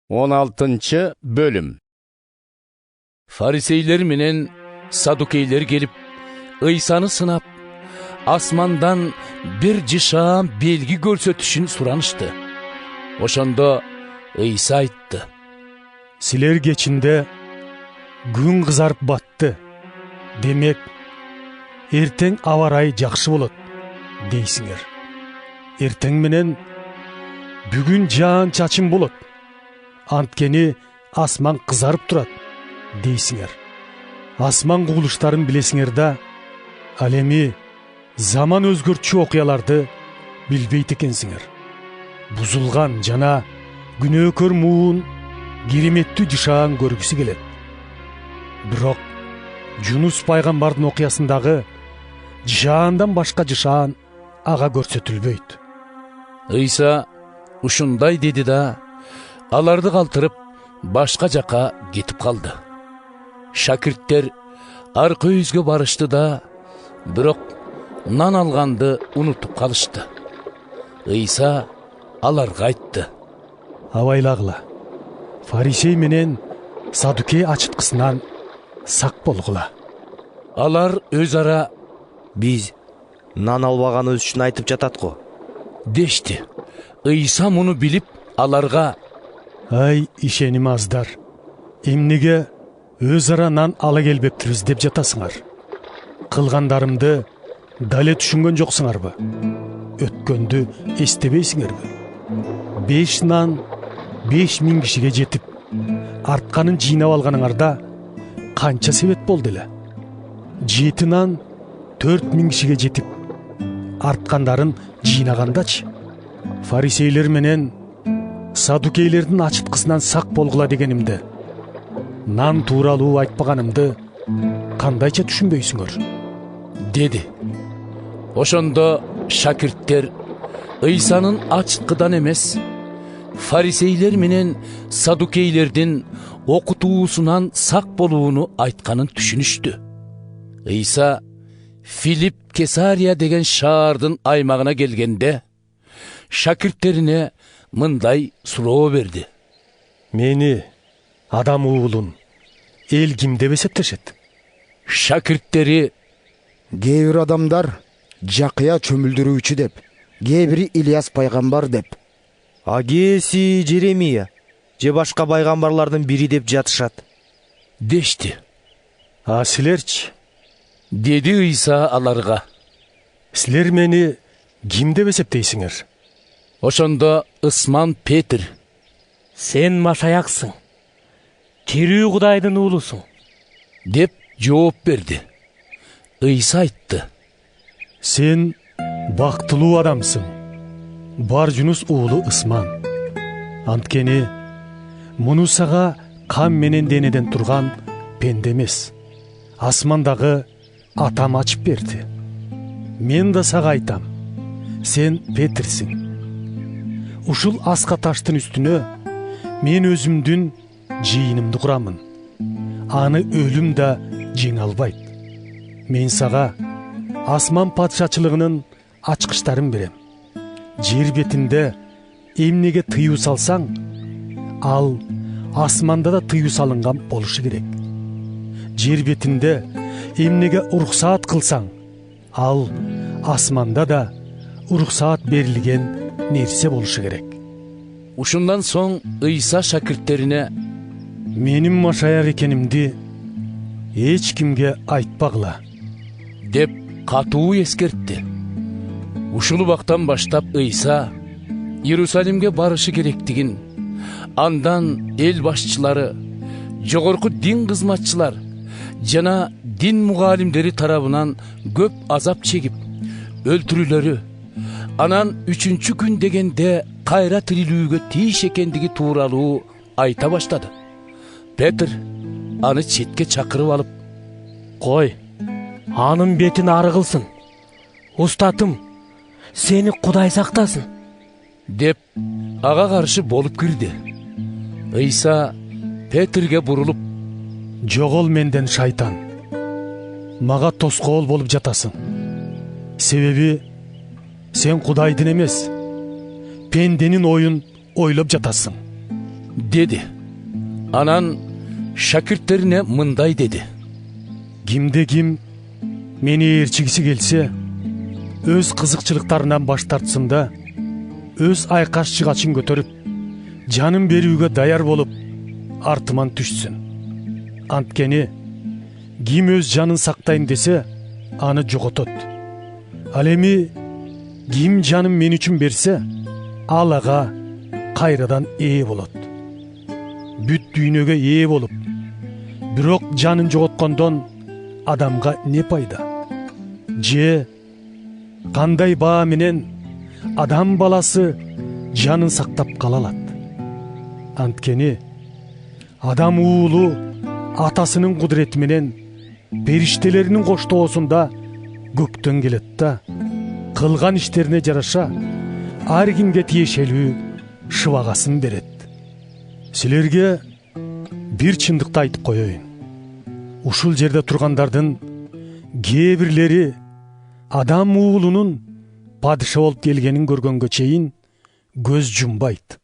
16-bölüm. Fariseyler menen Sadukeyler gelip İsa'nı sınap, asmandan bir cişan belgi görsetişini suranıştı. Oşanda İsa aytdı: Siler geçinde gün kızarıp battı. Demek, erteң avaray jakşı bolat, deysiңер. Erteң menen бүгүn жаан чачын болот. Анткени асман кызарып турат, дейсиңер. Асман кубулуштарын билесиңер да, ал эми заман өзгөрчү окуяларды билбейт экенсиңер. Бузулган жана күнөөкөр муун кереметтүү жышаан көргүсү келет. Бирок Жунус пайгамбардын окуясындагы жышаандан башка жышаан ага көрсөтүлбөйт. İsa ушундай деди да, аларды калтырып башка жака кетип калды. Шакирттер аркы үйүзгө барышты да, бирок нан алганды унутуп калышты. İsa аларга айтты: Абайлагыла, фарисей менен Садукей ачыткысынан сак болгула. Алар өз ара: Биз нан албаганыбыз үчүн айтып жатат го, дешти. İsa муну билип аларга: Ай, ишеним аздар, эмнеге өз ара нан ала келбептирбиз деп жатасыңар? Кылгандарымды дале түшүнгөн жоксуңарбы? Өткөндү эстебейсиңерби? 5 нан 5000 кишиге жетип, артканын жыйнап алганыңарда канча себет болду эле? 7 нан 4000 кишиге жетип, арткандарын жыйнагандачы? Фарисейлер менен Садукейлердин ачыткысынан сак болгула дегенимде, нан тууралуу айтпаганымды кандайча түшүнбөйсүңөр? Деди. Ошондо шакирттер İsa'nын ачыткыдан эмес, фарисейлер менен Садукейлердин окутуусунан сак болууну айтканын түшүнүштү. İsa Филипп Кесария деген шаардын аймагына келгенде, шакирттерине мындай суроо берди: Мени, адам уулун, эл ким деп эсептешет? Шакирттери: Кээ бир адамдар жакыя чөмүлдүрүүчү деп, кээ бири Ильяс пайгамбар деп, а кээси Жеремия же башка пайгамбарлардын бири деп жатышат, дешти. А силерчи? Деди İsa аларга: Силер мени ким деп эсептейсиңер? Ошондо Ысман Петр: Сен Машаяксың, тирүү Кудайдын уулусуң, деп жооп берди. İsa айтты: Сен бактылуу адамсың, Бар-Жунус уулу Ысман. Анткени муну сага кан менен денеден турган пенде эмес, асмандагы атам ачып берди. Мен да сага айтам, сен Петрсиң. Ушул аска таштын үстүнө мен өзүмдүн жыйынымды курамын. Аны өлүм да жеңе албайт. Мен сага асман падышачылыгынын ачкычтарын берем. Жер бетинде эмнеге тыюу салсаң, ал асманда да тыюу салынган болушу керек. Жер бетинде эмнеге уруксаат кылсаң, ал асманда да уруксаат берилген нерсе болушу керек. Ушундан соң İsa шакирттерине: Менин машаяк экенимди эч кимге айтпагыла, деп катуу эскертти. Ушул убактан баштап İsa Иерусалимге барышы керектигин, андан эл башчылары, жогорку дин кызматчылар жана дин мугалимдери тарабынан көп азап чегип, өлтүрүлөрү, анан 3-күн күн дегенде кайра тирилүүгө тийиш экендиги тууралуу айта баштады. Петр аны четке чакырып алып: Кой, анын бетин ары кылсын. Устатым, сени Кудай сактасын, деп ага каршы болуп кирди. İsa Петрге бурулуп: Жогол менден, шайтан. Мага тоскоол болуп жатасың. Себеби сен Кудайдын эмес, пенденин оюн ойлоп жатасың. dedi. Анан шакирттерине мындай dedi. Кимде ким мени ээрчигиси келсе, өз кызыкчылыктарынан баш тартсын да, өз айкаш жыгачын көтөрүп, жанын берүүгө даяр болуп, артыман түшсүн. Анткени ким өз жанын сактайм десе, аны жоготот. Ал эми ким жанын мен үчүн берсе, ал ага кайрадан ээ болот. Бүт дүйнөгө ээ болуп, бирок жанын жоготкондон адамга не пайда? Же кандай баа менен адам баласы жанын сактап кала алат? Анткени адам уулу атасынын кудурети менен периштелеринин коштоосунда көктөн келет да, кылган иштерине жараша ар кимге тиешелүү шыбагасын берет. Силерге бир чындыкты айтып коеюн. Ушул жерде тургандардын кээ бирлери адам уулунун падыша болуп келгенин көргөнгө чейин көз жумбайт.